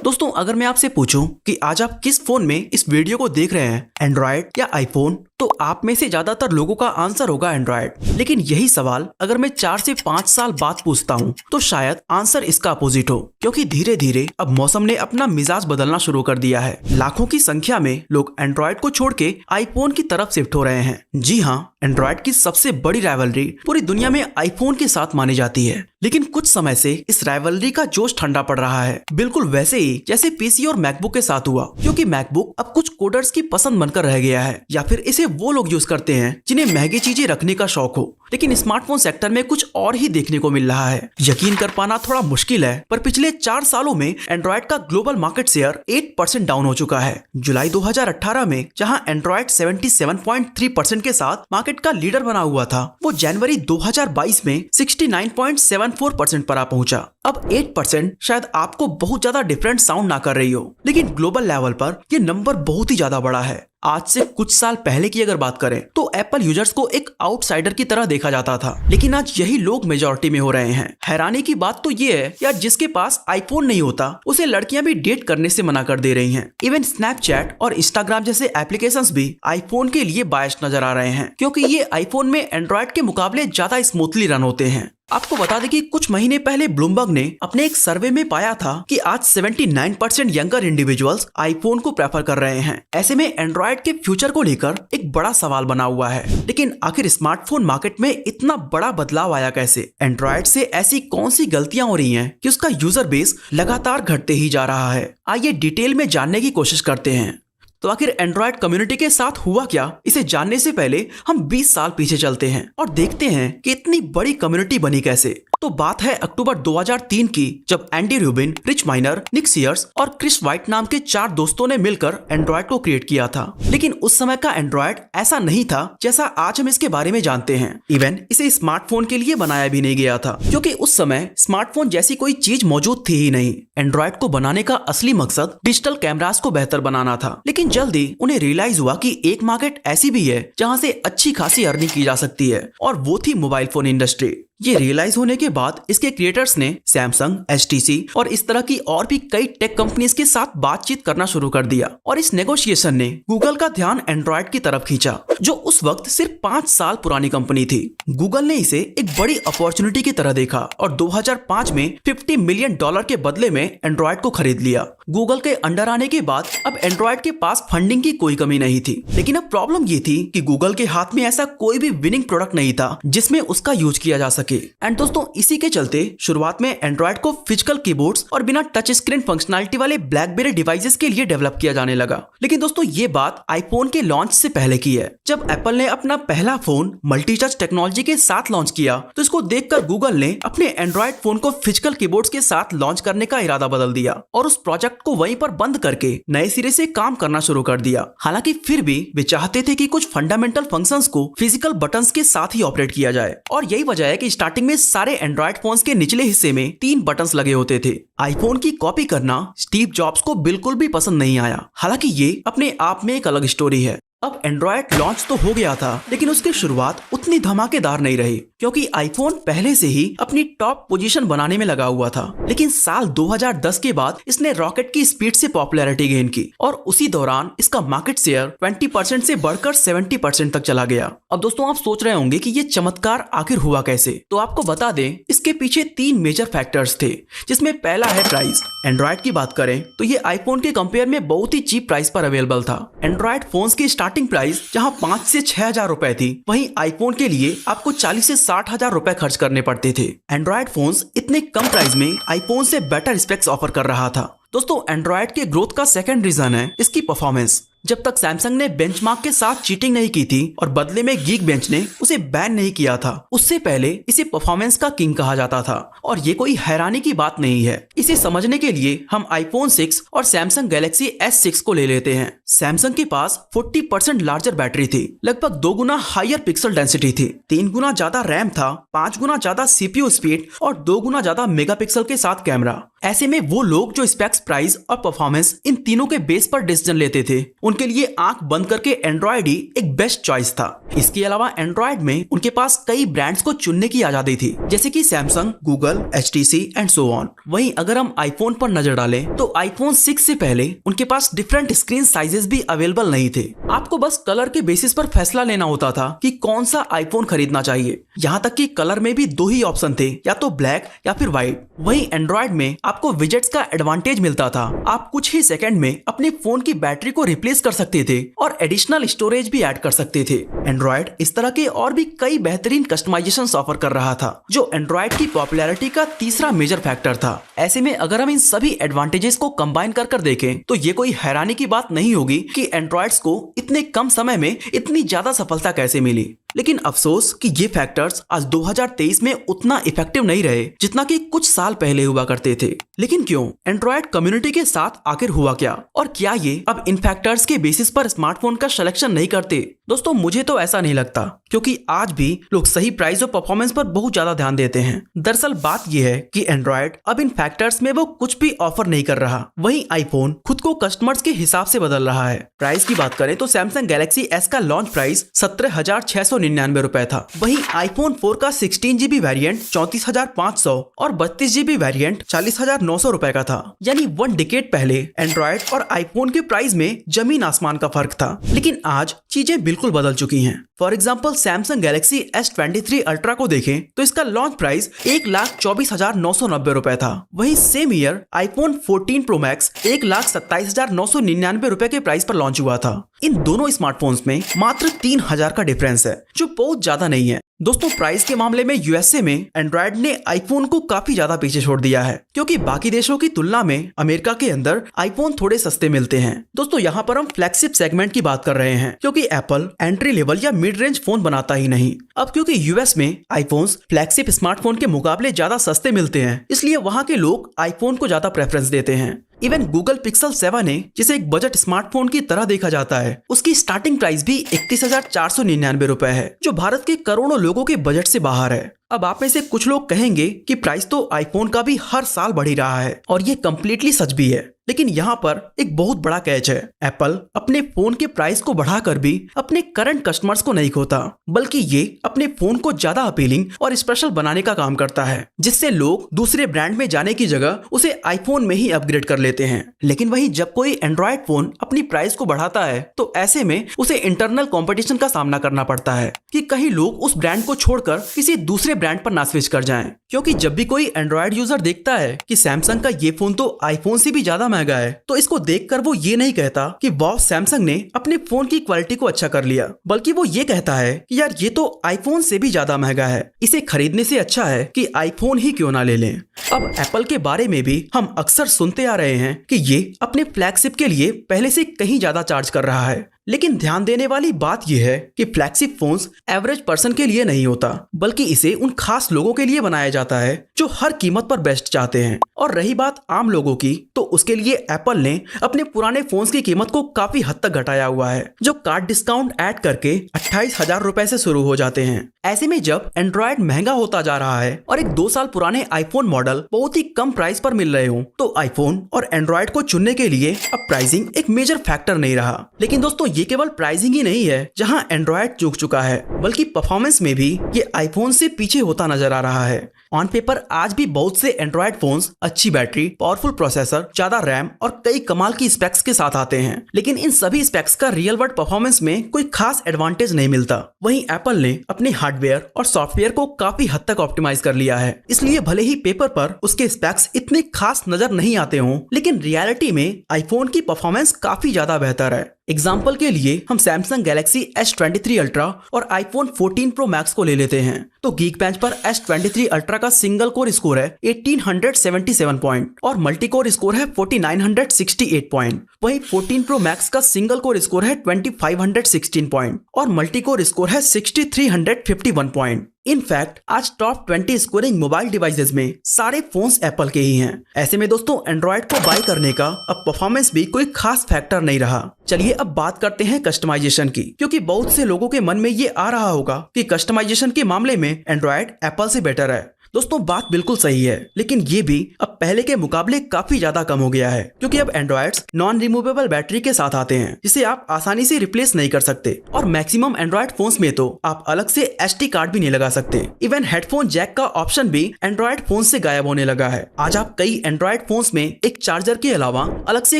दोस्तों अगर मैं आपसे पूछूं कि आज आप किस फोन में इस वीडियो को देख रहे हैं, एंड्रॉयड या आईफोन, तो आप में से ज्यादातर लोगों का आंसर होगा एंड्रॉयड। लेकिन यही सवाल अगर मैं 4 से 5 साल बाद पूछता हूं तो शायद आंसर इसका अपोजिट हो, क्योंकि धीरे धीरे अब मौसम ने अपना मिजाज बदलना शुरू कर दिया है। लाखों की संख्या में लोग एंड्रॉयड को छोड़ के आईफोन की तरफ शिफ्ट हो रहे हैं। जी हाँ, एंड्रॉयड की सबसे बड़ी राइवलरी पूरी दुनिया में आईफोन के साथ मानी जाती है। लेकिन कुछ समय से इस राइवलरी का जोश ठंडा पड़ रहा है, बिल्कुल वैसे ही जैसे पीसी और मैकबुक के साथ हुआ, क्योंकि मैकबुक अब कुछ कोडर्स की पसंद बनकर रह गया है, या फिर इसे वो लोग यूज करते हैं जिन्हें महंगी चीजें रखने का शौक हो। लेकिन स्मार्टफोन सेक्टर में कुछ और ही देखने को मिल रहा है। यकीन कर पाना थोड़ा मुश्किल है, पर पिछले 4 सालों में एंड्रॉयड का ग्लोबल मार्केट शेयर 8% डाउन हो चुका है। जुलाई 2018 में जहां एंड्रॉयड 77.3% के साथ मार्केट का लीडर बना हुआ था, वो जनवरी 2022 में 69.74% पर आ पहुंचा। अब 8% शायद आपको बहुत ज्यादा डिफरेंट साउंड ना कर रही हो, लेकिन ग्लोबल लेवल पर ये नंबर बहुत ही ज्यादा बड़ा है। आज से कुछ साल पहले की अगर बात करें तो एप्पल यूजर्स को एक आउटसाइडर की तरह देखा जाता था, लेकिन आज यही लोग मेजॉरिटी में हो रहे हैं। हैरानी की बात तो ये है यार, जिसके पास आईफोन नहीं होता उसे लड़कियां भी डेट करने से मना कर दे रही हैं। इवन स्नैपचैट और इंस्टाग्राम जैसे एप्लीकेशंस भी आईफोन के लिए बायस नजर आ रहे हैं, क्योंकि ये आईफोन में एंड्रॉयड के मुकाबले ज्यादा स्मूथली रन होते हैं। आपको बता दें कि कुछ महीने पहले ब्लूमबर्ग ने अपने एक सर्वे में पाया था कि आज 79% यंगर इंडिविजुअल्स आईफोन को प्रेफर कर रहे हैं। ऐसे में एंड्रॉयड के फ्यूचर को लेकर एक बड़ा सवाल बना हुआ है। लेकिन आखिर स्मार्टफोन मार्केट में इतना बड़ा बदलाव आया कैसे? एंड्रॉयड से ऐसी कौन सी गलतियां हो रही हैं कि उसका यूजर बेस लगातार घटते ही जा रहा है? आइए डिटेल में जानने की कोशिश करते हैं। तो आखिर एंड्रॉयड कम्युनिटी के साथ हुआ क्या, इसे जानने से पहले हम 20 साल पीछे चलते हैं और देखते हैं कि इतनी बड़ी कम्युनिटी बनी कैसे। तो बात है अक्टूबर 2003 की, जब एंडी रूबिन, रिच माइनर, निक सीयर्स और क्रिस वाइट नाम के 4 दोस्तों ने मिलकर एंड्रॉयड को क्रिएट किया था। लेकिन उस समय का एंड्रॉयड ऐसा नहीं था जैसा आज हम इसके बारे में जानते हैं। इवन इसे स्मार्टफोन के लिए बनाया भी नहीं गया था, क्योंकि उस समय स्मार्टफोन जैसी कोई चीज मौजूद थी ही नहीं। एंड्रॉयड को बनाने का असली मकसद डिजिटल कैमरास को बेहतर बनाना था। लेकिन जल्दी उन्हें रियलाइज हुआ कि एक मार्केट ऐसी भी है जहां से अच्छी खासी अर्निंग की जा सकती है, और वो थी मोबाइल फोन इंडस्ट्री। ये रियलाइज होने के बाद इसके क्रिएटर्स ने सैमसंग, एचटीसी और इस तरह की और भी कई टेक कंपनीज के साथ बातचीत करना शुरू कर दिया, और इस नेगोशिएशन ने गूगल का ध्यान एंड्रॉयड की तरफ खींचा, जो उस वक्त सिर्फ 5 साल पुरानी कंपनी थी। गूगल ने इसे एक बड़ी अपॉर्चुनिटी की तरह देखा और 2005 में $50 मिलियन के बदले में एंड्रॉयड को खरीद लिया। गूगल के अंडर आने के बाद अब एंड्रॉयड के पास फंडिंग की कोई कमी नहीं थी। लेकिन अब प्रॉब्लम ये थी कि गूगल के हाथ में ऐसा कोई भी विनिंग प्रोडक्ट नहीं था जिसमें उसका यूज किया जा सके। एंड दोस्तों, इसी के चलते शुरुआत में एंड्रॉयड को फिजिकल कीबोर्ड्स और बिना टच स्क्रीन फंक्शनैलिटी वाले ब्लैकबेरी डिवाइसेस के लिए डेवलप किया जाने लगा। लेकिन दोस्तों, ये बात आईफोन के लॉन्च से पहले की है। जब एप्पल ने अपना पहला फोन मल्टी टच टेक्नोलॉजी के साथ लॉन्च किया, तो इसको देखकर गूगल ने अपने एंड्रॉयड फोन को फिजिकल कीबोर्ड्स के साथ लॉन्च करने का इरादा बदल दिया और उस प्रोजेक्ट को वहीं पर बंद करके नए सिरे से काम करना शुरू कर दिया। हालांकि फिर भी वे चाहते थे कि कुछ फंडामेंटल फंक्शंस को फिजिकल बटन्स के साथ ही ऑपरेट किया जाए, और यही वजह है कि स्टार्टिंग में सारे एंड्रॉयड फोन्स के निचले हिस्से में 3 बटन्स लगे होते थे। आईफोन की कॉपी करना स्टीव जॉब्स को बिल्कुल भी पसंद नहीं आया। हालांकि ये अपने आप में एक अलग स्टोरी है। अब एंड्रॉयड लॉन्च तो हो गया था, लेकिन उसकी शुरुआत उतनी धमाकेदार नहीं रही, क्योंकि आईफोन पहले से ही अपनी टॉप पोजीशन बनाने में लगा हुआ था। लेकिन साल 2010 के बाद इसने रॉकेट की स्पीड से पॉपुलैरिटी गेन की, और उसी दौरान इसका मार्केट शेयर 20% से बढ़कर 70% तक चला गया। अब दोस्तों, आप सोच रहे होंगे कि ये चमत्कार आखिर हुआ कैसे, तो आपको बता दें इसके पीछे 3 मेजर फैक्टर्स थे, जिसमें पहला है प्राइस। एंड्रॉयड की बात करें तो ये आईफोन के कंपेयर में बहुत ही चीप प्राइस पर अवेलेबल था। एंड्रॉयड फोन्स की स्टार्टिंग प्राइस जहां 5 से 6 हजार रुपए थी, वहीं आईफोन के लिए आपको 40 से 60 हजार रुपए खर्च करने पड़ते थे। एंड्रॉयड फोन्स इतने कम प्राइस में आईफोन से बेटर स्पेक्स ऑफर कर रहा था। दोस्तों, एंड्रॉयड के ग्रोथ का सेकंड रीजन है इसकी परफॉर्मेंस। जब तक सैमसंग ने बेंचमार्क के साथ चीटिंग नहीं की थी और बदले में गीकबेंच ने उसे बैन नहीं किया था, उससे पहले इसे परफॉर्मेंस का किंग कहा जाता था, और ये कोई हैरानी की बात नहीं है। इसे समझने के लिए हम आईफोन 6 और सैमसंग गैलेक्सी S6 को ले लेते हैं। सैमसंग के पास 40% लार्जर बैटरी थी, लगभग 2 गुना हायर पिक्सल डेंसिटी थी, 3 गुना ज्यादा रैम था, 5 गुना ज्यादा CPU स्पीड और 2 गुना ज्यादा मेगापिक्सल के साथ कैमरा। ऐसे में वो लोग जो स्पेक्स, प्राइस और परफॉर्मेंस इन तीनों के बेस पर डिसीजन लेते थे, उनके लिए आंख बंद करके एंड्रॉइड ही एक बेस्ट चॉइस था। इसके अलावा एंड्रॉइड में उनके पास कई ब्रांड्स को चुनने की आजादी थी, जैसे कि Samsung, Google, HTC and so on. वहीं अगर हम आईफोन पर नजर डालें तो आईफोन 6 से पहले उनके पास डिफरेंट स्क्रीन साइजेस भी अवेलेबल नहीं थे। आपको बस कलर के बेसिस पर फैसला लेना होता था कि कौन सा आईफोन खरीदना चाहिए। यहाँ तक कि कलर में भी दो ही ऑप्शन थे, या तो ब्लैक या फिर व्हाइट। वहीं एंड्रॉइड में आपको विजेट्स का एडवांटेज मिलता था। आप कुछ ही सेकंड में अपने फोन की बैटरी को रिप्लेस कर सकते थे और एडिशनल स्टोरेज भी ऐड कर सकते थे। एंड्रॉइड इस तरह के और भी कई बेहतरीन कस्टमाइजेशन ऑफर कर रहा था, जो एंड्रॉइड की पॉपुलैरिटी का तीसरा मेजर फैक्टर था। ऐसे में अगर हम इन सभी एडवांटेजेस को कंबाइन कर देखें तो ये कोई हैरानी की बात नहीं होगी कि एंड्रॉइड्स को इतने कम समय में इतनी ज्यादा सफलता कैसे मिली। लेकिन अफसोस कि ये फैक्टर्स आज 2023 में उतना इफेक्टिव नहीं रहे जितना कि कुछ साल पहले हुआ करते थे। लेकिन क्यों? एंड्रॉइड कम्युनिटी के साथ आखिर हुआ क्या, और क्या ये अब इन फैक्टर्स के बेसिस पर स्मार्टफोन का सिलेक्शन नहीं करते? दोस्तों, मुझे तो ऐसा नहीं लगता, क्योंकि आज भी लोग सही प्राइस और परफॉर्मेंस पर बहुत ज्यादा ध्यान देते हैं। दरअसल बात यह है कि एंड्रॉइड अब इन फैक्टर्स में वो कुछ भी ऑफर नहीं कर रहा, वहीं आईफोन खुद को कस्टमर्स के हिसाब से बदल रहा है। प्राइस की बात करें तो सैमसंग गैलेक्सी S का लॉन्च प्राइस 17,699 रुपए था। वहीं आईफोन 4 का 16GB वेरिएंट 34,500 और 32GB वेरिएंट 40,900 रुपए का था। यानी 1 डिकेड पहले एंड्रॉइड और आईफोन के प्राइस में जमीन आसमान का फर्क था। लेकिन आज चीजें बिल्कुल बदल चुकी हैं। For example Samsung Galaxy S23 ultra को देखें तो इसका लॉन्च प्राइस 1,24,990 रुपए था। वहीं same year iPhone 14 pro max 1,27,999 रुपए के प्राइस पर लॉन्च हुआ था। इन दोनों स्मार्टफोन्स में मात्र 3,000 का डिफरेंस है, जो बहुत ज्यादा नहीं है। दोस्तों, प्राइस के मामले में यूएसए में एंड्रॉइड ने आईफोन को काफी ज्यादा पीछे छोड़ दिया है, क्योंकि बाकी देशों की तुलना में अमेरिका के अंदर आईफोन थोड़े सस्ते मिलते हैं। दोस्तों, यहाँ पर हम फ्लैगशिप सेगमेंट की बात कर रहे हैं, क्योंकि एप्पल एंट्री लेवल या मिड रेंज फोन बनाता ही नहीं। अब क्योंकि यूएस में आईफोन्स फ्लैगशिप स्मार्टफोन के मुकाबले ज्यादा सस्ते मिलते हैं, इसलिए वहाँ के लोग आईफोन को ज्यादा प्रेफरेंस देते हैं। इवन गूगल पिक्सल 7 है, जिसे एक बजट स्मार्टफोन की तरह देखा जाता है, उसकी स्टार्टिंग प्राइस भी 31,499 रुपए है, जो भारत के करोड़ों लोगों के बजट से बाहर है। अब आप में से कुछ लोग कहेंगे कि प्राइस तो आईफोन का भी हर साल बढ़ ही रहा है, और ये कम्प्लीटली सच भी है। लेकिन यहाँ पर एक बहुत बड़ा कैच है। एप्पल अपने फोन के प्राइस को बढ़ाकर भी अपने करंट कस्टमर्स को नहीं खोता, बल्कि ये अपने फोन को ज्यादा अपीलिंग और स्पेशल बनाने का काम करता है, जिससे लोग दूसरे ब्रांड में जाने की जगह उसे आईफोन में ही अपग्रेड कर लेते हैं। लेकिन वहीं जब कोई एंड्रॉइड फोन अपनी प्राइस को बढ़ाता है तो ऐसे में उसे इंटरनल कंपटीशन का सामना करना पड़ता है कि कहीं लोग उस ब्रांड को छोड़कर किसी दूसरे ब्रांड पर ना स्विच कर जाएं। क्योंकि जब भी कोई एंड्रॉइड यूजर देखता है कि सैमसंग का ये फोन तो आईफोन से भी ज्यादा महंगा है, तो इसको देखकर वो ये नहीं कहता कि वाह, सैमसंग ने अपने फोन की क्वालिटी को अच्छा कर लिया, बल्कि वो ये कहता है कि यार ये तो आईफोन से भी ज्यादा महंगा है, इसे खरीदने से अच्छा है कि आईफोन ही क्यों ना ले लें। अब एप्पल के बारे में भी हम अक्सर सुनते आ रहे हैं कि ये अपने फ्लैगशिप के लिए पहले से कहीं ज्यादा चार्ज कर रहा है। लेकिन ध्यान देने वाली बात यह है कि फ्लैगशिप फोन्स एवरेज पर्सन के लिए नहीं होता, बल्कि इसे उन खास लोगों के लिए बनाया जाता है जो हर कीमत पर बेस्ट चाहते हैं। और रही बात आम लोगों की, तो उसके लिए एप्पल ने अपने पुराने फोन्स की कीमत को काफी हद तक घटाया हुआ है, जो कार्ड डिस्काउंट ऐड करके 28,000 रुपए से शुरू हो जाते हैं। ऐसे में जब एंड्रॉइड महंगा होता जा रहा है और एक 2 साल पुराने आईफोन मॉडल बहुत ही कम प्राइस पर मिल रहे हो, तो आईफोन और एंड्रॉइड को चुनने के लिए अब प्राइसिंग एक मेजर फैक्टर नहीं रहा। लेकिन दोस्तों, ये केवल प्राइसिंग ही नहीं है जहां एंड्रॉइड चूक चुका है, बल्कि परफॉर्मेंस में भी ये आईफोन से पीछे होता नजर आ रहा है। ऑन पेपर आज भी बहुत से एंड्रॉइड फोन्स अच्छी बैटरी, पावरफुल प्रोसेसर, ज्यादा रैम और कई कमाल की स्पेक्स के साथ आते हैं, लेकिन इन सभी स्पेक्स का रियल वर्ल्ड परफॉर्मेंस में कोई खास एडवांटेज नहीं मिलता। वहीं एप्पल ने अपने हार्डवेयर और सॉफ्टवेयर को काफी हद तक ऑप्टिमाइज कर लिया है, इसलिए भले ही पेपर पर उसके स्पेक्स इतने खास नजर नहीं आते हों, लेकिन रियलिटी में आईफोन की परफॉर्मेंस काफी ज्यादा बेहतर है। एग्जाम्पल के लिए हम सैमसंग गैलेक्सी S23 अल्ट्रा और आईफोन 14 प्रो मैक्स को ले लेते हैं, तो गीकबेंच पर S23 अल्ट्रा का सिंगल कोर स्कोर है 1877 पॉइंट और मल्टी कोर स्कोर है 4968 पॉइंट। वहीं 14 प्रो मैक्स का सिंगल कोर स्कोर है 2516 पॉइंट और मल्टी कोर स्कोर है 6351 पॉइंट। इनफैक्ट आज टॉप 20 स्कोरिंग मोबाइल डिवाइसेस में सारे फोन्स एप्पल के ही हैं। ऐसे में दोस्तों, एंड्रॉइड को बाय करने का अब परफॉर्मेंस भी कोई खास फैक्टर नहीं रहा। चलिए अब बात करते हैं कस्टमाइजेशन की, क्योंकि बहुत से लोगों के मन में ये आ रहा होगा कि कस्टमाइजेशन के मामले में एंड्रॉइड एप्पल से बेटर है। दोस्तों बात बिल्कुल सही है, लेकिन ये भी अब पहले के मुकाबले काफी ज्यादा कम हो गया है, क्योंकि अब एंड्रॉइड्स नॉन रिमूवेबल बैटरी के साथ आते हैं, जिसे आप आसानी से रिप्लेस नहीं कर सकते। और मैक्सिमम एंड्रॉइड फोन्स में तो आप अलग से SD कार्ड भी नहीं लगा सकते। इवन हेडफोन जैक का ऑप्शन भी एंड्रॉइड फोन से गायब होने लगा है। आज आप कई एंड्रॉइड फोन्स में एक चार्जर के अलावा अलग से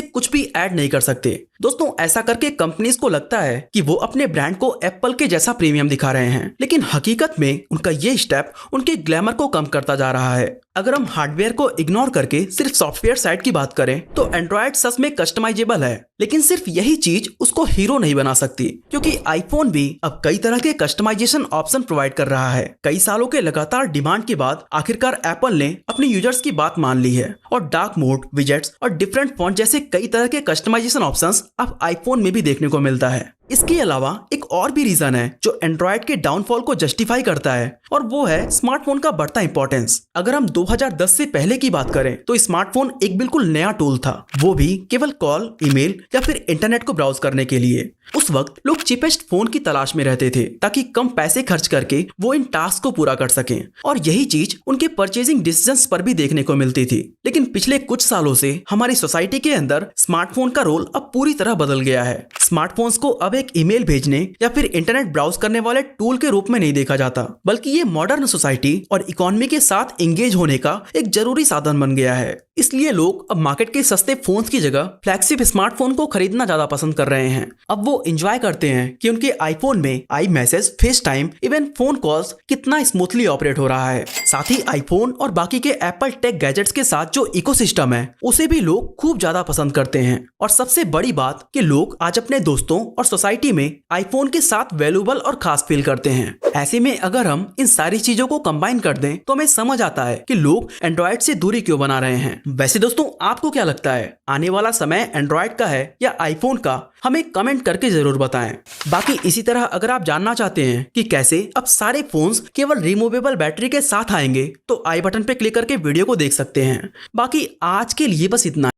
कुछ भी ऐड नहीं कर सकते। दोस्तों ऐसा करके कंपनीज को लगता है कि वो अपने ब्रांड को एप्पल के जैसा प्रीमियम दिखा रहे हैं, लेकिन हकीकत में उनका ये स्टेप उनके ग्लैमर को कम करता जा रहा है। अगर हम हार्डवेयर को इग्नोर करके सिर्फ सॉफ्टवेयर साइड की बात करें तो एंड्रॉइड सच में कस्टमाइजेबल है, लेकिन सिर्फ यही चीज उसको हीरो नहीं बना सकती, क्योंकि आईफोन भी अब कई तरह के कस्टमाइजेशन ऑप्शन प्रोवाइड कर रहा है। कई सालों के लगातार डिमांड के बाद आखिरकार एप्पल ने अपने यूजर्स की बात मान ली है और डार्क मोड, विजेट्स और डिफरेंट फॉन्ट जैसे कई तरह के कस्टमाइजेशन ऑप्शंस अब आईफोन में भी देखने को मिलता है। इसके अलावा एक और भी रीजन है जो एंड्रॉइड के डाउनफॉल को जस्टिफाई करता है, और वो है स्मार्टफोन का बढ़ता इंपॉर्टेंस। अगर हम 2010 से पहले की बात करें तो स्मार्टफोन एक बिल्कुल नया टूल था, वो भी केवल कॉल, ईमेल या फिर इंटरनेट को ब्राउज करने के लिए। उस वक्त लोग चीपेस्ट फोन की तलाश में रहते थे ताकि कम पैसे खर्च करके वो इन टास्क को पूरा कर सकें, और यही चीज उनके परचेजिंग डिसीजंस पर भी देखने को मिलती थी। लेकिन पिछले कुछ सालों से हमारी सोसाइटी के अंदर स्मार्टफोन का रोल अब पूरी तरह बदल गया है। स्मार्टफोन्स को अब एक ईमेल भेजने या फिर इंटरनेट ब्राउज करने वाले टूल के रूप में नहीं देखा जाता, बल्कि ये मॉडर्न सोसाइटी और इकोनॉमी के साथ एंगेज होने का एक जरूरी साधन बन गया है। इसलिए लोग अब मार्केट के सस्ते फोन्स की जगह फ्लैगशिप स्मार्टफोन को खरीदना ज्यादा पसंद कर रहे हैं। अब वो एंजॉय करते हैं कि उनके आईफोन में I message, face time, even phone calls कितना स्मूथली ऑपरेट हो रहा है। साथ ही आईफोन और बाकी के एप्पल टेक गैजेट्स के साथ जो इकोसिस्टम है उसे भी लोग खूब ज्यादा पसंद करते हैं। और सबसे बड़ी बात कि लोग आज अपने दोस्तों और सोसाइटी में आईफोन के साथ वैल्यूएबल और खास फील करते हैं। ऐसे में अगर हम इन सारी चीजों को कंबाइन कर दें तो हमें समझ आता है कि लोग एंड्रॉइड से दूरी क्यों बना रहे हैं। वैसे दोस्तों आपको क्या लगता है, आने वाला समय एंड्रॉइड का है या आईफोन का? हमें कमेंट करके जरूर बताएं। बाकी इसी तरह अगर आप जानना चाहते हैं कि कैसे अब सारे फोन्स केवल रिमूवेबल बैटरी के साथ आएंगे तो आई बटन पे क्लिक करके वीडियो को देख सकते हैं। बाकी आज के लिए बस इतना।